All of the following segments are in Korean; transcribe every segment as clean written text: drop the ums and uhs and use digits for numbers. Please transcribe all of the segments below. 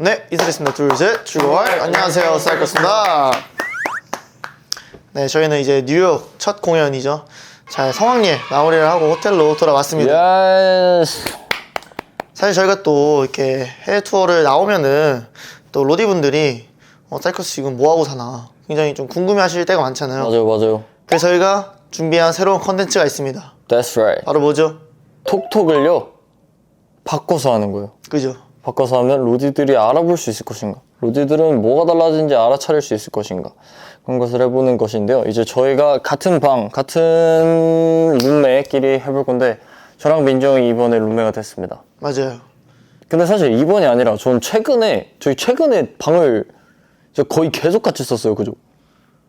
네, 인사드리겠습니다. 둘, 셋, 출발. 안녕하세요, 사이코스입니다. 네, 저희는 이제 뉴욕 첫 공연이죠. 잘 성황리에 마무리를 하고 호텔로 돌아왔습니다. 예스. 사실 저희가 또 이렇게 해외 투어를 나오면은 또 로디분들이 사이코스 지금 뭐하고 사나 굉장히 좀 궁금해하실 때가 많잖아요. 맞아요. 그래서 저희가 준비한 새로운 컨텐츠가 있습니다. That's right. 바로 뭐죠? 톡톡을요 바꿔서 하는 거예요. 그죠? 바꿔서 하면 로디들이 알아볼 수 있을 것인가, 로디들은 뭐가 달라진지 알아차릴 수 있을 것인가, 그런 것을 해보는 것인데요. 이제 저희가 같은 방, 같은 룸메끼리 해볼 건데, 저랑 민정이 이번에 룸메가 됐습니다. 맞아요. 근데 사실 이번이 아니라 저희 최근에 방을 거의 계속 같이 썼어요. 그죠?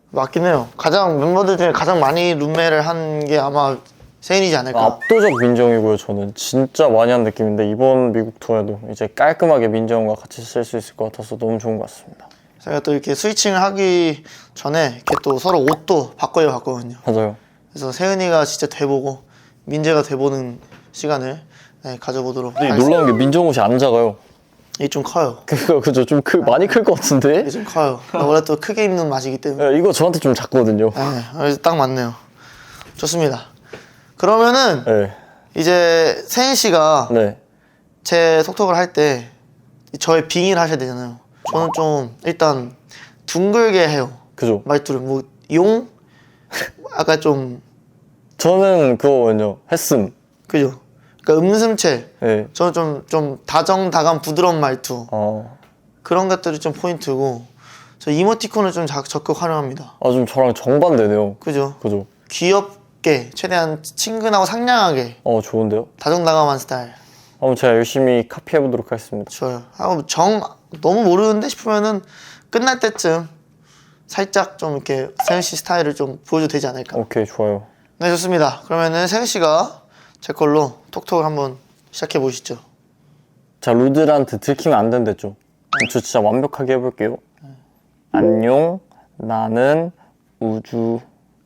맞긴 해요. 가장 멤버들 중에 가장 많이 룸메를 한 게 아마 세인이지 않을까. 압도적 민정이고요. 저는 진짜 많이 한 느낌인데, 이번 미국 투어에도 이제 깔끔하게 민정과 같이 쓸 수 있을 것 같아서 너무 좋은 것 같습니다. 저희가 또 이렇게 스위칭을 하기 전에 이렇게 또 서로 옷도 바꿔야 봤거든요. 맞아요. 그래서 세은이가 진짜 돼보고 민재가 돼보는 시간을 가져보도록 근데 하겠습니다. 놀라운 게 민정 옷이 안 작아요. 이게 좀 커요. 그죠? 좀 많이 클 것 같은데? 이게 좀 커요. 원래 또 크게 입는 맛이기 때문에. 네, 이거 저한테 좀 작거든요. 그래서 딱 맞네요. 좋습니다. 그러면은 네. 이제 세인 씨가 네. 제 톡톡을 할 때 저의 빙의를 하셔야 되잖아요. 저는 좀 일단 둥글게 해요. 그죠? 말투를 뭐 용? 아까 좀 저는 그거는요. 했음. 그죠? 그러니까 음슴체. 네. 저는 좀 다정다감 부드러운 말투. 어. 그런 것들이 좀 포인트고, 저 이모티콘을 좀 적극 활용합니다. 좀 저랑 정반대네요. 그죠? 그죠? 귀엽게 최대한 친근하고 상냥하게 좋은데요? 다정다감한 스타일. 한번 제가 열심히 카피해보도록 하겠습니다. 좋아요. 너무 모르는데 싶으면은 끝날 때쯤 살짝 좀 이렇게 세은 씨 스타일을 좀 보여줘도 되지 않을까. 오케이, 좋아요. 네, 좋습니다. 그러면은 세은 씨가 제 걸로 톡톡을 한번 시작해 보시죠. 자, 루들한테 들키면 안 된댔죠? 저 진짜 완벽하게 해볼게요. 안녕, 나는 우주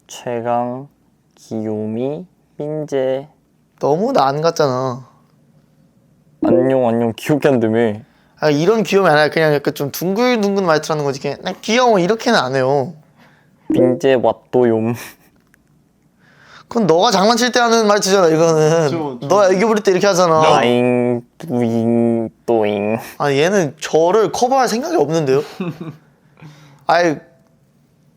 최강 귀요미 민재. 너무 나 안 같잖아. 안녕 귀엽게 한다며. 이런 귀여움이 아니라 그냥 약간 좀 둥글둥글 말투라는 거지. 그냥 난 귀여워 이렇게는 안 해요. 민재 왓도욤. 그건 너가 장난칠 때 하는 말투잖아. 이거는 너 애교 부릴 때 이렇게 하잖아. 나잉 뿌잉 또잉. 얘는 저를 커버할 생각이 없는데요.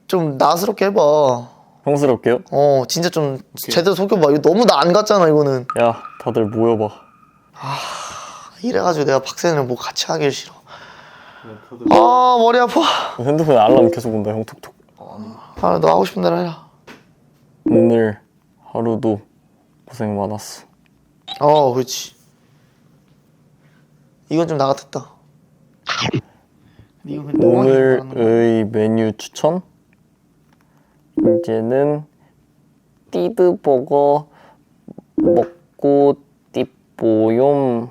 좀 나스럽게 해봐. 형스럽게요? 진짜 좀 제대로 속여봐. 이거 너무 나 안 같잖아 이거는. 야, 다들 모여봐. 이래가지고 내가 박세현이랑 뭐 같이 하길 싫어. 머리 아파. 핸드폰 알람 계속 온다, 형. 톡톡. 너 하고 싶은 대로 해라. 오늘 하루도 고생 많았어. 그렇지. 이건 좀 나 같았다. 오늘의 메뉴 추천? 이제는 띠드버거 먹고 띠뽀욤.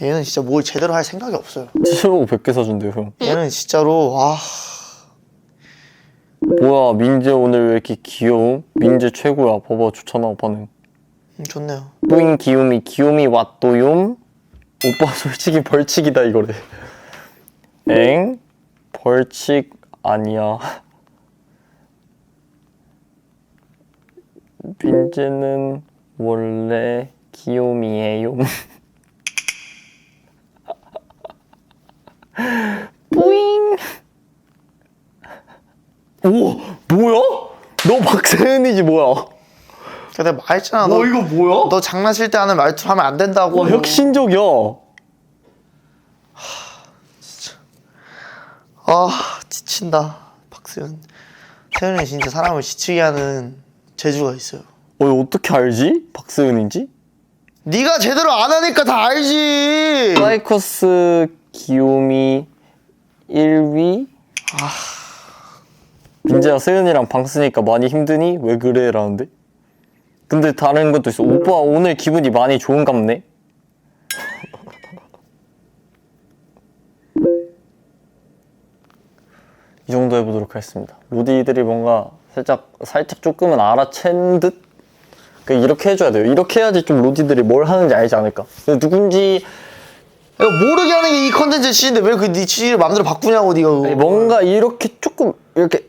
얘는 진짜 뭘 제대로 할 생각이 없어요. 치즈버거 100개 사준대요, 형. 얘는 진짜로 뭐야, 민재 오늘 왜 이렇게 귀여움? 민재 최고야. 봐봐, 좋잖아, 반응. 좋네요. 뿌잉 귀요미 왓도욤. 오빠 솔직히 벌칙이다 이거래. 엥? 벌칙 아니야. 민재는 원래 귀요미예요. 뿌잉. 오, 뭐야? 너 박세은이지 뭐야? 내가 말했잖아. 이거 뭐야? 너 장난칠 때 하는 말투 하면 안 된다고. 와, 혁신적이야. 지친다. 박세현. 세현이 진짜 사람을 지치게 하는 재주가 있어요. 어떻게 알지? 박세은인지? 네가 제대로 안 하니까 다 알지. 사이코스 귀요미 1위? 민재야, 세은이랑 방 쓰니까 많이 힘드니? 왜 그래? 라는데? 근데 다른 것도 있어. 오빠 오늘 기분이 많이 좋은갑네? 이 정도 해보도록 하겠습니다. 로디들이 뭔가 살짝 조금은 알아챈 듯? 이렇게 해줘야 돼요. 이렇게 해야지 좀 로디들이 뭘 하는지 알지 않을까? 누군지 이거 모르게 하는 게 이 컨텐츠의 취지인데 왜 그 네 취지를 마음대로 바꾸냐고 네가. 아니, 뭔가 이렇게 조금 이렇게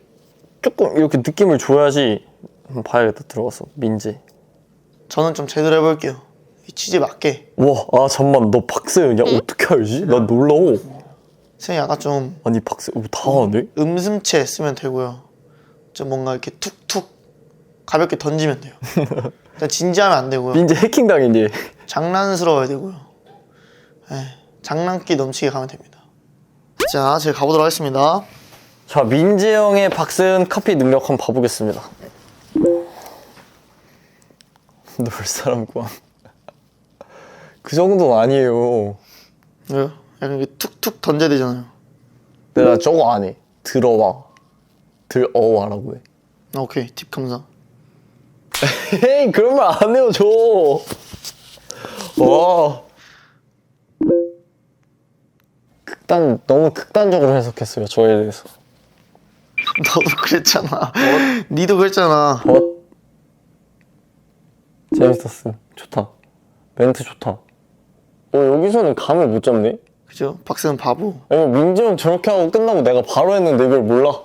느낌을 줘야지. 한번 봐야겠다. 들어가서 민재. 저는 좀 제대로 해볼게요. 이 취지에 맞게. 와, 잠만, 너 박세현이야? 어떻게 알지? 난 놀라워. 선생님 약간 좀 아니 다 하네? 음슴체 쓰면 되고요. 좀 뭔가 이렇게 툭툭 가볍게 던지면 돼요. 일단 진지하면 안 되고요. 민재 해킹 당했니? 장난스러워야 되고요. 네, 장난기 넘치게 가면 됩니다. 자, 제가 가보도록 하겠습니다. 자, 민재 형의 박세현 카피 능력 한번 봐보겠습니다. 놀 사람 구함. 그 정도는 아니에요. 왜요? 약간 이게 툭툭 던져야 되잖아요. 내가 저거 안 해. 들어와라고 해. 오케이, 팁 감사. 에이, 그런 말 안 해요, 저. 와. 너무 극단적으로 해석했어요, 저에 대해서. 너도 그랬잖아. 니도 그랬잖아. 재밌었음. 좋다. 멘트 좋다. 여기서는 감을 못 잡네? 그죠? 박스는 바보. 아니, 민재 형 저렇게 하고 끝나고 내가 바로 했는데 이걸 몰라.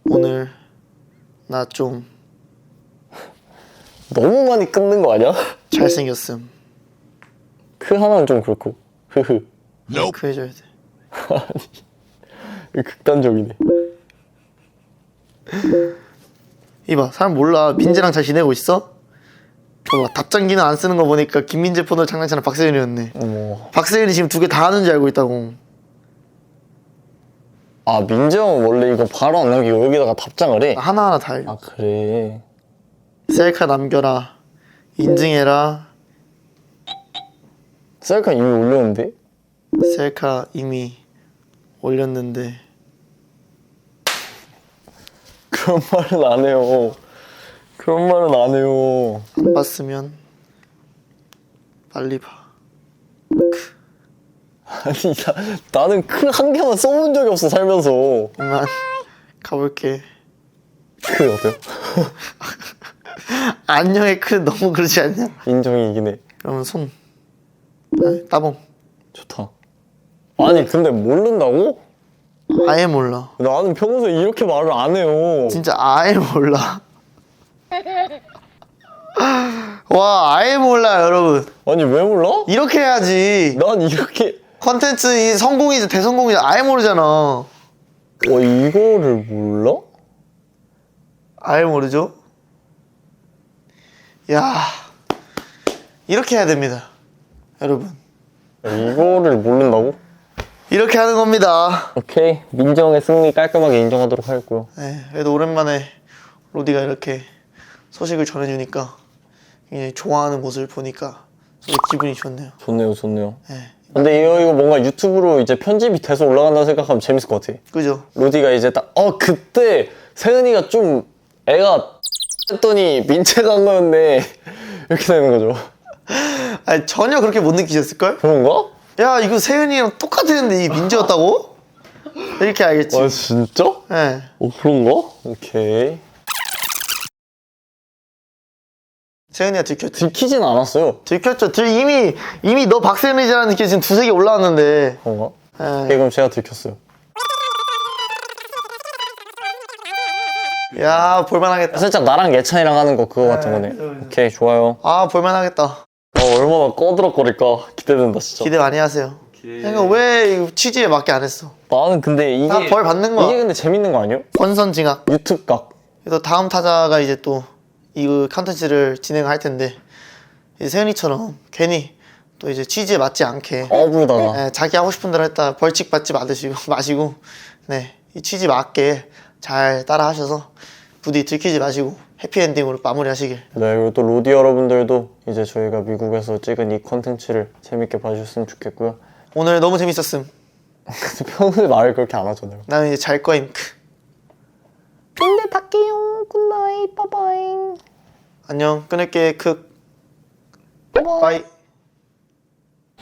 오늘 나 좀 너무 많이 끊는 거 아니야? 잘생겼음. 그 하나는 좀 그렇고. 흐흐. 그 해줘야 돼. 이거 극단적이네. 이봐, 사람 몰라. 민재랑 잘 지내고 있어? 봐봐, 답장기는 안 쓰는 거 보니까 김민재 폰으로 장난치는 박세윤이었네. 어머. 박세윤이 지금 두 개 다 하는 줄 알고 있다고. 아, 민재 형은 원래 이거 바로 안 남기고 여기다가 답장을 해? 하나하나 다 해. 아, 그래. 셀카 남겨라. 인증해라. 셀카 이미 올렸는데? 셀카 이미 올렸는데. 그런 말은 안 해요. 그런 말은 안 해요. 안 봤으면 빨리 봐. 아니, 나는 크 한 개만 써본 적이 없어, 살면서. 이만 가볼게. 크 어때요? 안녕의 크 너무 그러지 않냐? 인정이긴 해. 그러면 손. 아, 따봉. 좋다. 아니, 근데 모른다고? 아예 몰라. 나는 평소에 이렇게 말을 안 해요. 진짜 아예 몰라. 와, 아예 몰라 여러분. 아니, 왜 몰라? 이렇게 해야지. 난 이렇게. 컨텐츠 이 성공이지 대성공이지 아예 모르잖아. 이거를 몰라? 아예 모르죠? 야, 이렇게 해야 됩니다 여러분. 이거를 모른다고? 이렇게 하는 겁니다. 오케이. 민정의 승리 깔끔하게 인정하도록 하겠고요. 네, 그래도 오랜만에 로디가 이렇게 소식을 전해주니까 굉장히 좋아하는 모습을 보니까 되게 기분이 좋네요. 좋네요. 네, 근데 이거 뭔가 유튜브로 이제 편집이 돼서 올라간다고 생각하면 재밌을 것 같아. 그죠? 로디가 이제 딱 그때 세은이가 좀 애가 했더니 민채가 한 거였네. 이렇게 되는 거죠. 아니 전혀 그렇게 못 느끼셨을걸? 그런가? 야 이거 세윤이랑 똑같았는데 이 민지였다고? 이렇게 알겠지? 아 진짜? 네. 그런가? 오케이. 세윤이가 들켰지? 들키진 않았어요. 들켰죠. 이미 너 박세윤이라는 게 지금 두세 개 올라왔는데. 그런가? 네. 오케이, 그럼 제가 들켰어요. 야 볼만하겠다. 살짝 나랑 예찬이랑 하는 거 그거 같은 거네. 오케이, 좋아요. 아 볼만하겠다. 얼마나 꺼드럭거릴까 기대된다 진짜. 기대 많이 하세요. 그러니까 왜 취지에 맞게 안 했어? 나는 근데 이게 다 벌 받는 거야. 이게 근데 재밌는 거 아니에요? 권선징악. 유튜브 각. 그래서 다음 타자가 이제 또 이 컨텐츠를 진행할 텐데 이제 세윤이처럼 괜히 또 이제 취지에 맞지 않게 어부다가. 네, 자기 하고 싶은 대로 했다 벌칙 받지 마시고 네, 이 취지 맞게 잘 따라 하셔서 부디 들키지 마시고 해피엔딩으로 마무리하시길. 네, 그리고 또 로디 여러분들도 이제 저희가 미국에서 찍은 이 컨텐츠를 재밌게 봐주셨으면 좋겠고요. 오늘 너무 재밌었음. 근데 평소에 말을 그렇게 안 하잖아요. 나는 이제 잘 거임. 근데 갈게요. 굿나잇. 바이바이. 안녕. 끊을게. 바이.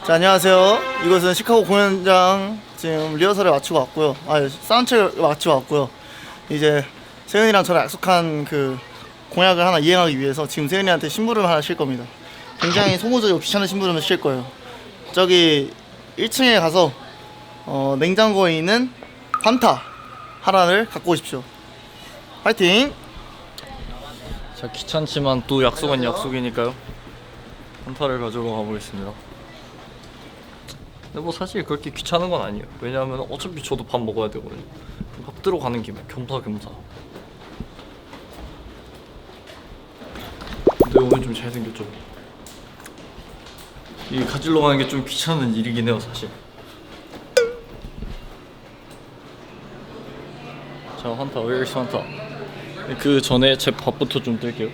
자, 안녕하세요. 이곳은 시카고 공연장 지금 리허설을 마치고 왔고요. 사운드체크를 마치고 왔고요. 이제 세윤이랑 저랑 약속한 그 공약을 하나 이행하기 위해서 지금 세윤이한테 심부름을 하나 실 겁니다. 굉장히 소모적이고 귀찮은 심부름을 실 거예요. 저기 1층에 가서 냉장고에 있는 환타 하나를 갖고 오십시오. 파이팅! 자, 귀찮지만 또 약속은 약속이니까요. 한타를 가지고 가보겠습니다. 근데 뭐 사실 그렇게 귀찮은 건 아니에요. 왜냐하면 어차피 저도 밥 먹어야 되거든요. 밥 들어가는 김에 겸사겸사. 근데 오늘 좀 잘생겼죠? 이 가지러 가는 게 좀 귀찮은 일이긴 해요, 사실. 자, 환타, where's 환타? 그 전에 제 밥부터 좀 뜰게요.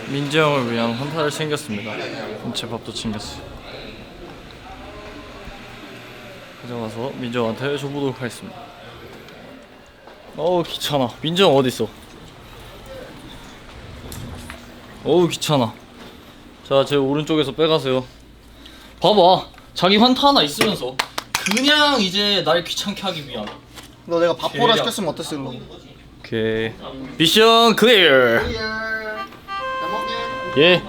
민재 형을 위한 환타를 챙겼습니다. 제 밥도 챙겼어요. 가져가서 민재 형한테 줘보도록 하겠습니다. 어우 귀찮아. 민재 형 어딨어? 어우 귀찮아. 자, 제 오른쪽에서 빼가세요. 봐봐, 자기 환타 하나 있으면서 그냥 이제 날 귀찮게 하기 위한. 너 내가 밥보라 계략. 시켰으면 어땠어 일로? 오케이. 미션 클리어. 잘 먹게. 예.